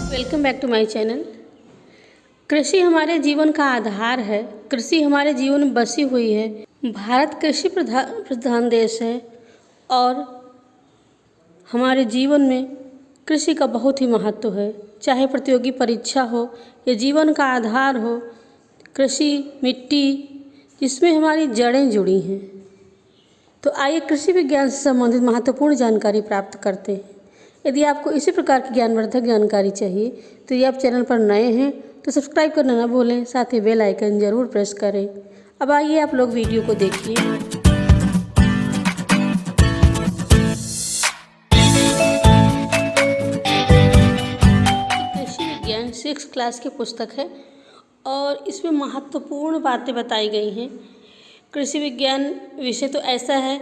Welcome back to my channel. कृषि हमारे जीवन का आधार है। कृषि हमारे जीवन में बसी हुई है। भारत कृषि प्रधान देश है और हमारे जीवन में कृषि का बहुत ही महत्व है। चाहे प्रतियोगी परीक्षा हो या जीवन का आधार हो, कृषि मिट्टी जिसमें हमारी जड़ें जुड़ी हैं। तो आइए कृषि विज्ञान से संबंधित महत्वपूर्ण जानकारी प्राप्त करते हैं। यदि आपको इसी प्रकार की ज्ञानवर्धक जानकारी चाहिए तो यदि आप चैनल पर नए हैं तो सब्सक्राइब करना ना भूलें, साथ ही बेल आइकन जरूर प्रेस करें। अब आइए आप लोग वीडियो को देखिए। कृषि विज्ञान 6 क्लास की पुस्तक है और इसमें महत्वपूर्ण बातें बताई गई हैं। कृषि विज्ञान विषय तो ऐसा है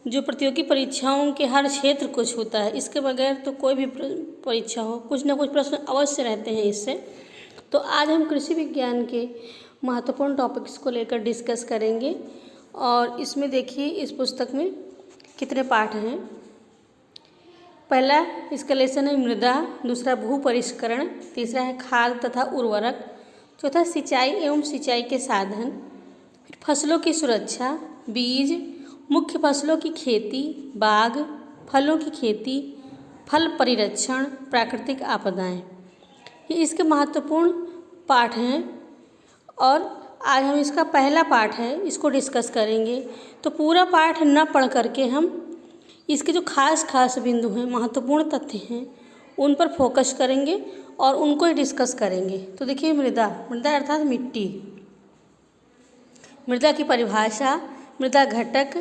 जो प्रतियोगी परीक्षाओं के हर क्षेत्र को छूता है। इसके बगैर तो कोई भी परीक्षा हो, कुछ ना कुछ प्रश्न अवश्य रहते हैं इससे। तो आज हम कृषि विज्ञान के महत्वपूर्ण टॉपिक्स को लेकर डिस्कस करेंगे। और इसमें देखिए इस पुस्तक में कितने पाठ हैं। पहला इसका लेसन है मृदा, दूसरा भू परिष्करण, तीसरा है खाद तथा उर्वरक, चौथा सिंचाई एवं सिंचाई के साधन, फसलों की सुरक्षा, बीज, मुख्य फसलों की खेती, बाग, फलों की खेती, फल परिरक्षण, प्राकृतिक आपदाएं। ये इसके महत्वपूर्ण पाठ हैं और आज हम इसका पहला पाठ है इसको डिस्कस करेंगे। तो पूरा पाठ न पढ़ करके हम इसके जो खास बिंदु हैं, महत्वपूर्ण तथ्य हैं, उन पर फोकस करेंगे और उनको ही डिस्कस करेंगे। तो देखिए मृदा अर्थात मिट्टी। मृदा की परिभाषा, मृदा घटक,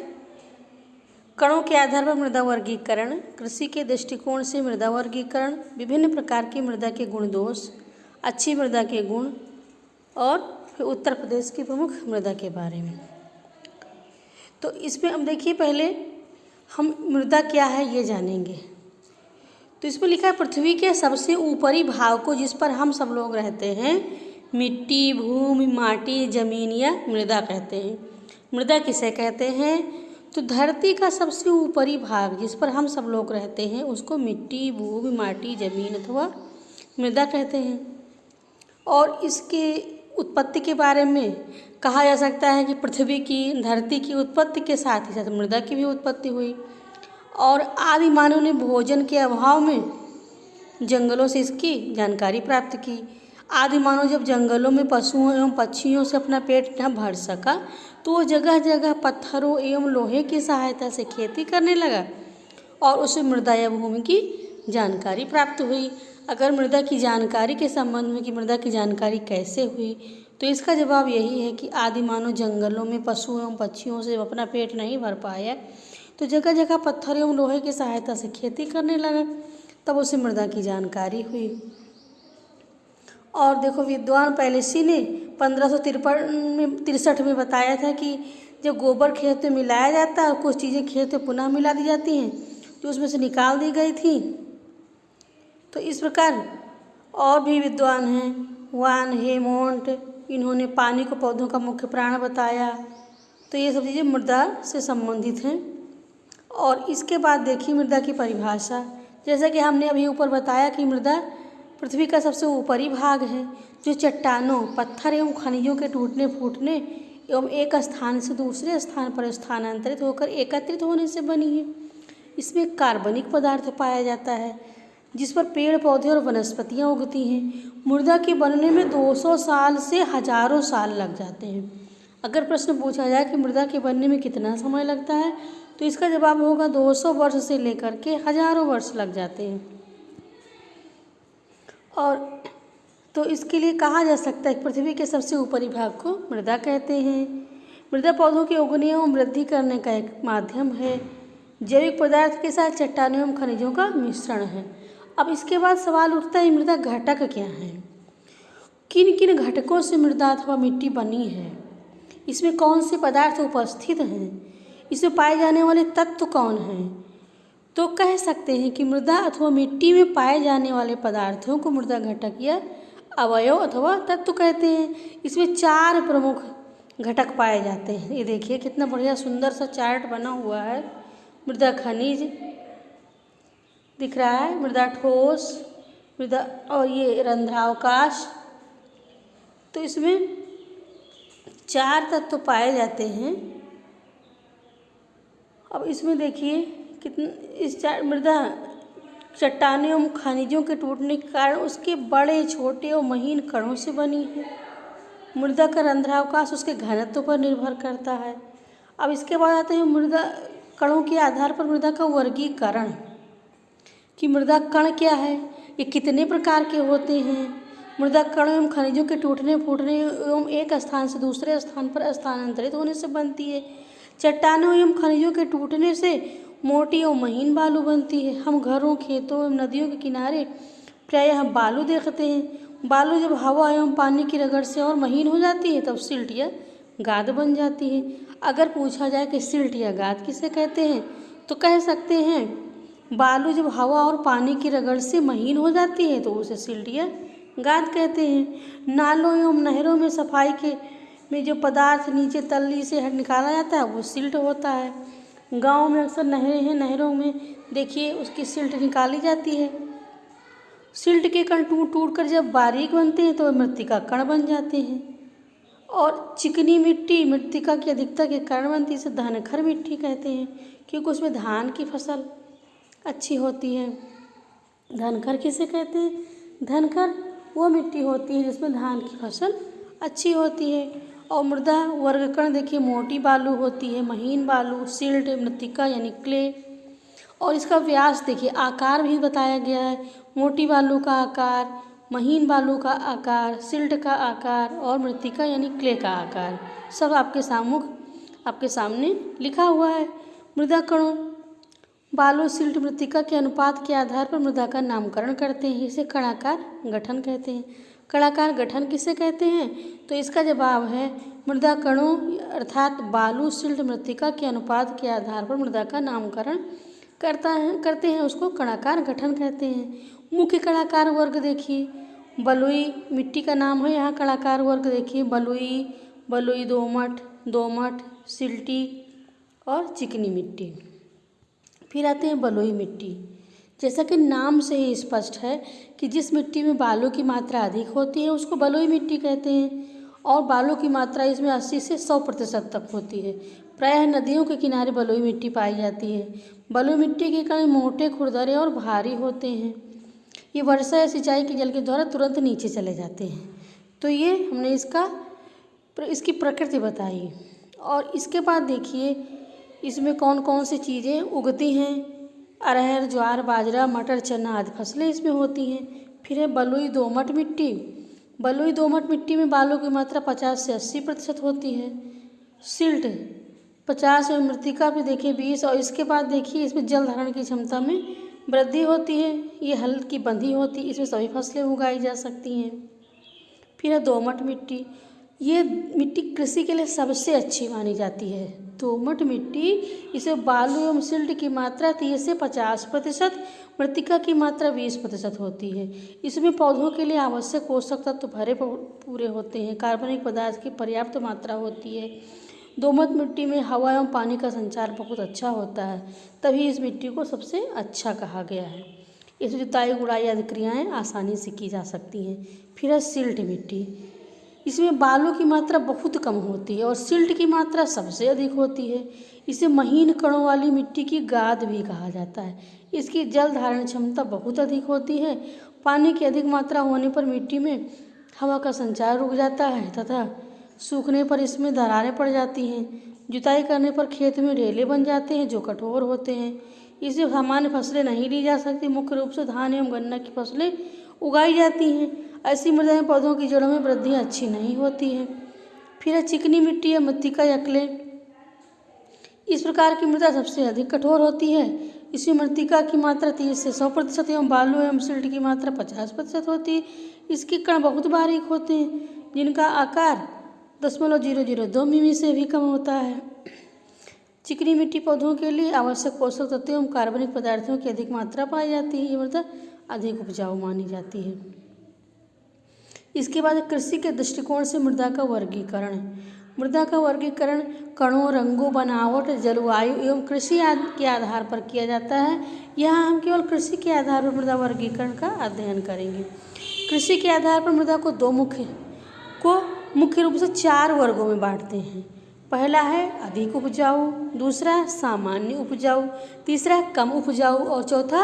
कणों के आधार पर मृदा वर्गीकरण, कृषि के दृष्टिकोण से मृदा वर्गीकरण, विभिन्न प्रकार की मृदा के गुण दोष, अच्छी मृदा के गुण और फिर उत्तर प्रदेश की प्रमुख मृदा के बारे में। तो इसमें अब देखिए पहले हम मृदा क्या है ये जानेंगे। तो इसमें लिखा है पृथ्वी के सबसे ऊपरी भाग को जिस पर हम सब लोग रहते हैं मिट्टी, भूमि, माटी, जमीन या मृदा कहते हैं। मृदा किसे कहते हैं? तो धरती का सबसे ऊपरी भाग जिस पर हम सब लोग रहते हैं उसको मिट्टी, भूमि, माटी, जमीन अथवा मृदा कहते हैं। और इसके उत्पत्ति के बारे में कहा जा सकता है कि पृथ्वी की, धरती की उत्पत्ति के साथ ही साथ मृदा की भी उत्पत्ति हुई और आदि मानव ने भोजन के अभाव में जंगलों से इसकी जानकारी प्राप्त की। आदि मानव जब जंगलों में पशुओं एवं पक्षियों से अपना पेट न भर सका तो वो जगह जगह पत्थरों एवं लोहे की सहायता से खेती करने लगा और उसे मृदा या भूमि की जानकारी प्राप्त हुई। अगर मृदा की जानकारी के संबंध में कि मृदा की जानकारी कैसे हुई तो इसका जवाब यही है कि आदि मानव जंगलों में पशु एवं पक्षियों से अपना पेट नहीं भर पाया तो जगह जगह पत्थर एवं लोहे की सहायता से खेती करने लगा, तब उसे मृदा की जानकारी हुई। और देखो विद्वान पैलेसी ने 1563 में बताया था कि जब गोबर खेत में मिलाया जाता है और कुछ चीज़ें खेत में पुनः मिला दी जाती हैं जो उसमें से निकाल दी गई थी। तो इस प्रकार और भी विद्वान हैं, वान हेमोंट, इन्होंने पानी को पौधों का मुख्य प्राण बताया। तो ये सब चीज़ें मृदा से संबंधित हैं। और इसके बाद देखिए मृदा की परिभाषा। जैसा कि हमने अभी ऊपर बताया कि मृदा पृथ्वी का सबसे ऊपरी भाग है जो चट्टानों, पत्थर एवं खनिजों के टूटने फूटने एवं एक स्थान से दूसरे स्थान पर स्थानांतरित होकर एकत्रित होने से बनी है। इसमें कार्बनिक पदार्थ पाया जाता है जिस पर पेड़ पौधे और वनस्पतियां उगती हैं। मृदा के बनने में 200 साल से हजारों साल लग जाते हैं। अगर प्रश्न पूछा जाए कि मृदा के बनने में कितना समय लगता है तो इसका जवाब होगा 200 वर्ष से लेकर के हजारों वर्ष लग जाते हैं। और तो इसके लिए कहा जा सकता है कि पृथ्वी के सबसे ऊपरी भाग को मृदा कहते हैं। मृदा पौधों के उगने एवं वृद्धि करने का एक माध्यम है। जैविक पदार्थ के साथ चट्टानों एवं खनिजों का मिश्रण है। अब इसके बाद सवाल उठता है मृदा घटक क्या है? किन किन घटकों से मृदा अथवा मिट्टी बनी है? इसमें कौन से पदार्थ उपस्थित हैं? इसमें पाए जाने वाले तत्व कौन हैं? तो कह सकते हैं कि मृदा अथवा मिट्टी में पाए जाने वाले पदार्थों को मृदा घटक या अवयव अथवा तत्व कहते हैं। इसमें 4 प्रमुख घटक पाए जाते हैं। ये देखिए कितना बढ़िया सुंदर सा चार्ट बना हुआ है। मृदा खनिज, दिख रहा है, मृदा ठोस, मृदा और ये रंध्रावकाश। तो इसमें 4 तत्व पाए जाते हैं। अब इसमें देखिए कितने इस मृदा चट्टानें एवं खनिजों के टूटने के कारण उसके बड़े, छोटे और महीन कणों से बनी है। मृदा का रंध्रावकाश उसके घनत्व पर निर्भर करता है। अब इसके बाद आते हैं मृदा कणों के आधार पर मृदा का वर्गीकरण, कि मृदा कण क्या है, ये कितने प्रकार के होते हैं। मृदा कणों एवं खनिजों के टूटने, फूटने एवं एक स्थान से दूसरे स्थान पर स्थानांतरित होने से बनती है। चट्टानों एवं खनिजों के टूटने से मोटी और महीन बालू बनती है। हम घरों, खेतों एवं नदियों के किनारे प्रायः बालू देखते हैं। बालू जब हवा एवं पानी की रगड़ से और महीन हो जाती है तब सिल्ट या गाद बन जाती है। अगर पूछा जाए कि सिल्ट या गाद किसे कहते हैं, तो कह सकते हैं बालू जब हवा और पानी की रगड़ से महीन हो जाती है तो उसे सिल्ट या गाद कहते हैं। नालों एवं नहरों में सफाई के में जो पदार्थ नीचे तल्ली से निकाला जाता है वो सिल्ट होता है। गांव में अक्सर नहरें हैं, नहरों में देखिए उसकी सिल्ट निकाली जाती है। सिल्ट के कण टूट टूट कर जब बारीक बनते हैं तो मृत्तिका कण बन जाते हैं। और चिकनी मिट्टी मृत्तिका की अधिकता के कारण बनती है, इसे धनखर मिट्टी कहते हैं, क्योंकि उसमें धान की फसल अच्छी होती है। धनखर किसे कहते हैं? धनखर वो मिट्टी होती है जिसमें धान की फसल अच्छी होती है। और मृदा वर्गीकरण देखिए, मोटी बालू होती है, महीन बालू, सिल्ट, मृत्तिका यानी क्ले। और इसका व्यास देखिए, आकार भी बताया गया है। मोटी बालू का आकार, महीन बालू का आकार, सिल्ट का आकार और मृत्तिका यानी क्ले का आकार सब आपके सामने लिखा हुआ है। मृदा कणों बालू, सिल्ट, मृत्तिका के अनुपात के आधार पर मृदा का नामकरण करते हैं। इसे कणाकार गठन कहते हैं। कणाकार गठन किसे कहते हैं? तो इसका जवाब है मृदा कणों अर्थात बालू, सिल्ट, मृत्तिका के अनुपात के आधार पर मृदा का नामकरण करते हैं, उसको कणाकार गठन कहते हैं। मुख्य कणाकार वर्ग देखिए, बलुई मिट्टी का नाम है यहाँ। कणाकार वर्ग देखिए, बलुई, दोमट, सिल्टी और चिकनी मिट्टी। फिर आते हैं बलुई मिट्टी। जैसा कि नाम से ही स्पष्ट है कि जिस मिट्टी में बालू की मात्रा अधिक होती है उसको बलुई मिट्टी कहते हैं। और बालू की मात्रा इसमें 80 से 100% तक होती है। प्रायः नदियों के किनारे बलुई मिट्टी पाई जाती है। बलुई मिट्टी के कण मोटे, खुरदरे और भारी होते हैं। ये वर्षा या सिंचाई के जल के द्वारा तुरंत नीचे चले जाते हैं। तो ये हमने इसकी प्रकृति बताई। और इसके बाद देखिए इसमें कौन कौन सी चीज़ें उगती हैं। अरहर, ज्वार, बाजरा, मटर, चना आदि फसलें इसमें होती हैं। फिर है बलुई दोमट मिट्टी। बलुई दोमट मिट्टी में बालू की मात्रा 50 से 80% होती है। सिल्ट 50 और मृत्तिका भी देखिए 20। और इसके बाद देखिए इसमें जल धारण की क्षमता में वृद्धि होती है। ये हल्की बंधी होती है, इसमें सभी फसलें उगाई जा सकती हैं। फिर है दोमट मिट्टी। ये मिट्टी कृषि के लिए सबसे अच्छी मानी जाती है। दोमट मिट्टी, इसमें बालू एवं सिल्ट की मात्रा 30 से 50%, मृत्तिका की मात्रा 20% होती है। इसमें पौधों के लिए आवश्यक पोषक तत्व भरे पूरे होते हैं। कार्बनिक पदार्थ की पर्याप्त मात्रा होती है। दोमट मिट्टी में हवा एवं पानी का संचार बहुत अच्छा होता है, तभी इस मिट्टी को सबसे अच्छा कहा गया है। इसमें जुताई, गुड़ाई आदि क्रियाएँ आसानी से की जा सकती हैं। फिर है सिल्ट मिट्टी। इसमें बालू की मात्रा बहुत कम होती है और सिल्ट की मात्रा सबसे अधिक होती है। इसे महीन कणों वाली मिट्टी की गाद भी कहा जाता है। इसकी जल धारण क्षमता बहुत अधिक होती है। पानी की अधिक मात्रा होने पर मिट्टी में हवा का संचार रुक जाता है तथा सूखने पर इसमें दरारें पड़ जाती हैं। जुताई करने पर खेत में ढेले बन जाते हैं जो कठोर होते हैं। इसे सामान्य फसलें नहीं ली जा सकती। मुख्य रूप से धान एवं गन्ना की फसलें उगाई जाती हैं। ऐसी मृदा में पौधों की जड़ों में वृद्धि अच्छी नहीं होती है। फिर है चिकनी मिट्टी या मृत्तिका या क्ले। इस प्रकार की मृदा सबसे अधिक कठोर होती है। इसमें मृत्तिका की मात्रा 30 से 100% एवं बालू एवं सिल्ट की मात्रा 50% होती है। इसके कण बहुत बारीक होते हैं जिनका आकार 0.002 मिमी से भी कम होता है। चिकनी मिट्टी पौधों के लिए आवश्यक पोषक तत्वों एवं कार्बनिक पदार्थों की अधिक मात्रा पाई जाती है। ये मृदा अधिक उपजाऊ मानी जाती है। इसके बाद कृषि के दृष्टिकोण से मृदा का वर्गीकरण। मृदा का वर्गीकरण कणों, रंगों, बनावट, जलवायु एवं कृषि आदि के आधार पर किया जाता है। यहाँ हम केवल कृषि के आधार पर मृदा वर्गीकरण का अध्ययन करेंगे। कृषि के आधार पर मृदा को मुख्य रूप से 4 वर्गों में बांटते हैं। पहला है अधिक उपजाऊ, दूसरा सामान्य उपजाऊ, तीसरा कम उपजाऊ और चौथा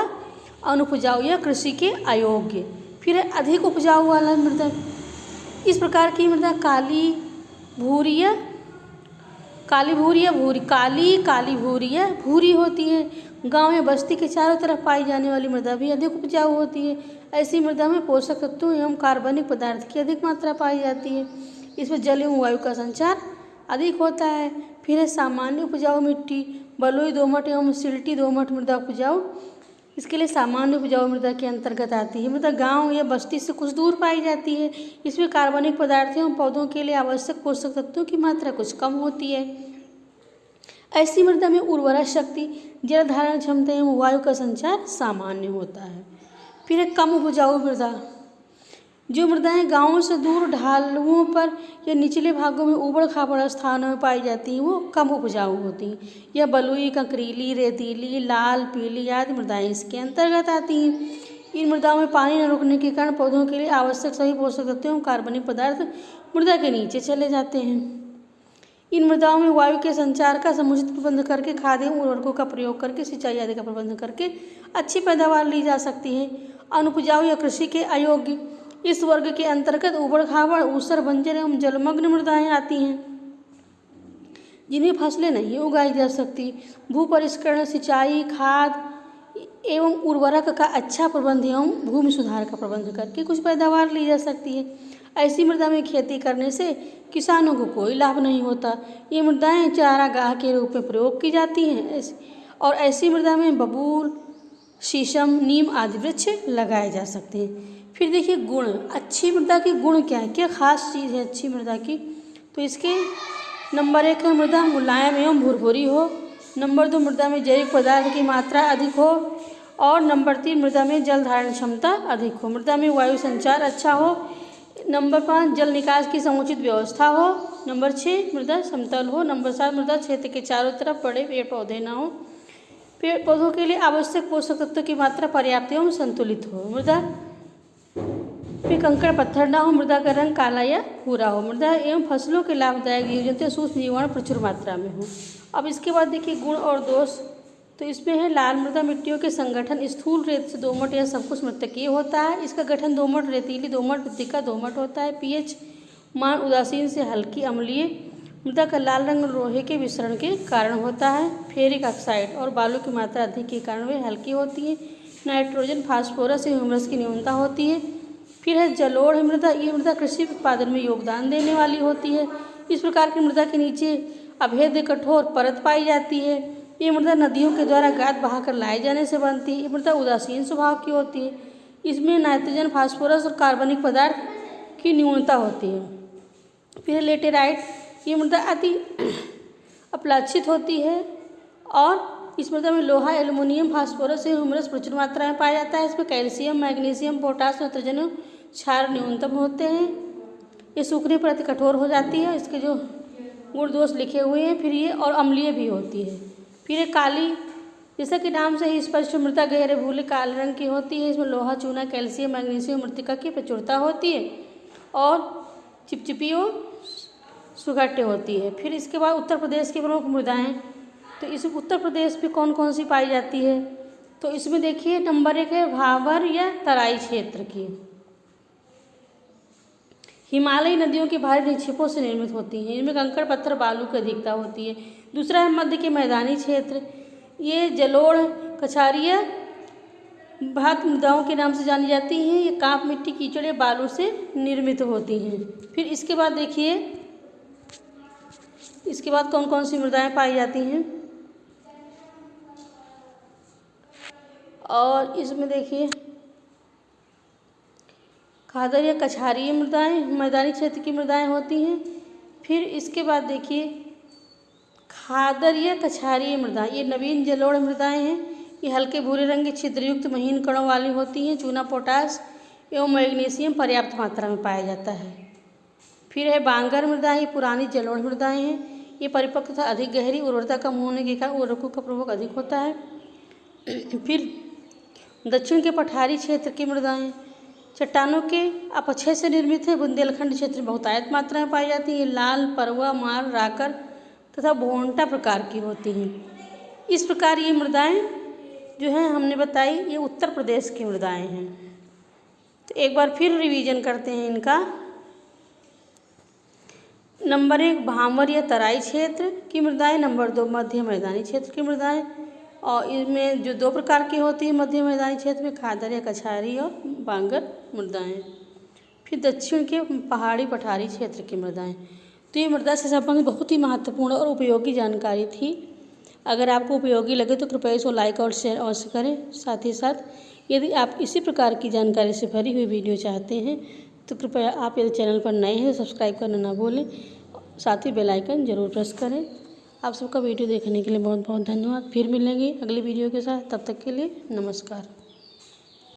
अनुपजाऊ या कृषि के अयोग्य। फिर है अधिक उपजाऊ वाला मृदा। इस प्रकार की मृदा काली भूरी या भूरी होती है। गांव या बस्ती के चारों तरफ पाई जाने वाली मृदा भी अधिक उपजाऊ होती है। ऐसी मृदा में पोषक तत्वों एवं कार्बनिक पदार्थ की अधिक मात्रा पाई जाती है। इसमें जल एवं वायु का संचार अधिक होता है। फिर है सामान्य उपजाऊ मिट्टी, बलुई दोमट एवं सिल्टी दोमट मृदा उपजाऊ। इसके लिए सामान्य उपजाऊ मृदा के अंतर्गत आती है। मृदा गांव या बस्ती से कुछ दूर पाई जाती है। इसमें कार्बनिक पदार्थ एवं पौधों के लिए आवश्यक पोषक तत्वों की मात्रा कुछ कम होती है। ऐसी मृदा में उर्वरा शक्ति, जल धारण क्षमता एवं वायु का संचार सामान्य होता है। फिर है कम उपजाऊ मृदा। जो मृदाएं गांवों से दूर ढालुओं पर या निचले भागों में ऊबड़ खाबड़ स्थानों में पाई जाती हैं, वो कम उपजाऊ होती हैं। यह बलुई, कंकरीली, रेतीली, लाल, पीली आदि मृदाएं इसके अंतर्गत आती हैं। इन मृदाओं में पानी न रुकने के कारण पौधों के लिए आवश्यक सभी पोषक तत्व एवं कार्बनिक पदार्थ मृदा के नीचे चले जाते हैं। इन मृदाओं में वायु के संचार का समुचित प्रबंध करके, खाद एवं उर्वरकों का प्रयोग करके, सिंचाई आदि का प्रबंध करके अच्छी पैदावार ली जा सकती है। अनुपजाऊ या कृषि के अयोग्य। इस वर्ग के अंतर्गत ऊबड़ खाबड़, ऊसर, बंजर एवं जलमग्न मृदाएं आती हैं, जिनमें फसलें नहीं उगाई जा सकती। भू परिष्करण, सिंचाई, खाद एवं उर्वरक का अच्छा प्रबंध एवं भूमि सुधार का प्रबंध करके कुछ पैदावार ली जा सकती है। ऐसी मृदा में खेती करने से किसानों को कोई लाभ नहीं होता। ये मृदाएं चारागाह के रूप में प्रयोग की जाती हैं और ऐसी मृदा में बबूल, शीशम, नीम आदि वृक्ष लगाए जा सकते हैं। फिर देखिए गुण। अच्छी मृदा के गुण क्या है, क्या खास चीज़ है अच्छी मृदा की? तो इसके नंबर 1 है मृदा मुलायम एवं भुरभुरी हो। नंबर 2 मृदा में जैविक पदार्थ की मात्रा अधिक हो। और नंबर 3 मृदा में जल धारण क्षमता अधिक हो। मृदा में वायु संचार अच्छा हो। नंबर 5 जल निकास की समुचित व्यवस्था हो। नंबर 6 मृदा समतल हो। नंबर 7 मृदा क्षेत्र के चारों तरफ बड़े पेड़ पौधे ना हो। पेड़ पौधों के लिए आवश्यक पोषक तत्वों की मात्रा पर्याप्त एवं संतुलित हो। मृदा फिर कंकड़ पत्थर ना हो। मृदा का रंग काला या भूरा हो। मृदा एवं फसलों के लाभदायक जीव जंतु सूक्ष्म जीवाणु प्रचुर मात्रा में हो। अब इसके बाद देखिए गुण और दोष। तो इसमें है लाल मृदा मिट्टियों के संगठन स्थूल रेत से दोमट या सबकुछ मृतकीय होता है। इसका गठन दोमट, रेतीली दोमट, मृत्तिका दोमट होता है। पीएच मान उदासीन से हल्की अम्लीय। मृदा का लाल रंग लोहे के विसरण के कारण होता है। फेरिक ऑक्साइड और बालू की मात्रा अधिक के कारण वे हल्की होती है। नाइट्रोजन, फास्फोरस एवं ह्यूमस की न्यूनता होती है। फिर है जलोढ़ मृदा। ये मृदा कृषि उत्पादन में योगदान देने वाली होती है। इस प्रकार की मृदा के नीचे अभेद्य कठोर परत पाई जाती है। ये मृदा नदियों के द्वारा गाद बहाकर लाए जाने से बनती है। ये मृदा उदासीन स्वभाव की होती है। इसमें नाइट्रोजन, फास्फोरस और कार्बनिक पदार्थ की न्यूनता होती है। फिर लेटेराइट। ये मृदा अति अपलाक्षित होती है और इस मृदा में लोहा, एल्युमिनियम, फास्फोरस एवं ह्यूमस प्रचुर मात्रा में पाया जाता है। इसमें कैल्शियम, मैग्नीशियम, पोटास, नाइट्रोजन क्षार न्यूनतम होते हैं। ये सूखने पर अति कठोर हो जाती है। इसके जो गुण दोष लिखे हुए हैं। फिर ये और अम्लीय भी होती है। फिर ये काली, जैसा कि नाम से ही स्पष्ट मृदा गहरे भूरे काले रंग की होती है। इसमें लोहा, चूना, कैल्शियम, मैग्नीशियम, मृत्तिका की प्रचुरता होती है और चिपचिपी और सुगट्टे होती है। फिर इसके बाद उत्तर प्रदेश की प्रमुख मृदाएँ। तो इस उत्तर प्रदेश में कौन कौन सी पाई जाती है? तो इसमें देखिए नंबर 1 है भावर या तराई क्षेत्र की। हिमालयी नदियों के भारी निक्षेपों से निर्मित होती हैं। इनमें कंकड़, पत्थर, बालू की अधिकता होती है। दूसरा है मध्य के मैदानी क्षेत्र। ये जलोढ़, कछारिया भात मृदाओं के नाम से जानी जाती हैं। ये कांप मिट्टी, कीचड़ या बालू से निर्मित होती हैं। फिर इसके बाद देखिए इसके बाद कौन कौन सी मृदाएं पाई जाती हैं। और इसमें देखिए खादर या कछारीय मृदाएं मैदानी क्षेत्र की मृदाएं होती हैं। फिर इसके बाद देखिए खादर या कछारीय मृदा, ये नवीन जलोढ़ मृदाएं हैं। ये हल्के भूरे रंग के छिद्रयुक्त महीन कणों वाली होती हैं। चूना, पोटास एवं मैग्नीशियम पर्याप्त मात्रा में पाया जाता है। फिर है बांगर मृदा, ये पुरानी जलोढ़ मृदाएं हैं। ये परिपक्व तथा अधिक गहरी, उर्वरता कम होने के कारण उर्वरकों का प्रयोग अधिक होता है। फिर दक्षिण के पठारी क्षेत्र की मृदाएं चट्टानों के अपक्षय से निर्मित है। बुंदेलखंड क्षेत्र में बहुतायत मात्रा में पाई जाती है। ये लाल, परवा, मार, राकर तथा भोंटा प्रकार की होती हैं। इस प्रकार ये मृदाएं जो हैं हमने बताई, ये उत्तर प्रदेश की मृदाएं हैं। तो एक बार फिर रिवीजन करते हैं इनका। नंबर 1 भांवर या तराई क्षेत्र की मृदाएं। नंबर 2 मध्य मैदानी क्षेत्र की मृदाएं। और इनमें जो 2 प्रकार की होती है मध्य मैदानी क्षेत्र में, खादर या कछारी और बांगर मृदाएं। फिर दक्षिण के पहाड़ी पठारी क्षेत्र की मृदाएं। तो ये मृदा से संबंधित बहुत ही महत्वपूर्ण और उपयोगी जानकारी थी। अगर आपको उपयोगी लगे तो कृपया इसको लाइक और शेयर अवश्य करें। साथ ही साथ यदि आप इसी प्रकार की जानकारी से भरी हुई वीडियो चाहते हैं तो कृपया आप यदि चैनल पर नए हैं तो सब्सक्राइब करना ना भूलें। साथ ही बेल आइकन जरूर प्रेस करें। आप सबका वीडियो देखने के लिए बहुत बहुत धन्यवाद। फिर मिलेंगे अगली वीडियो के साथ, तब तक के लिए नमस्कार।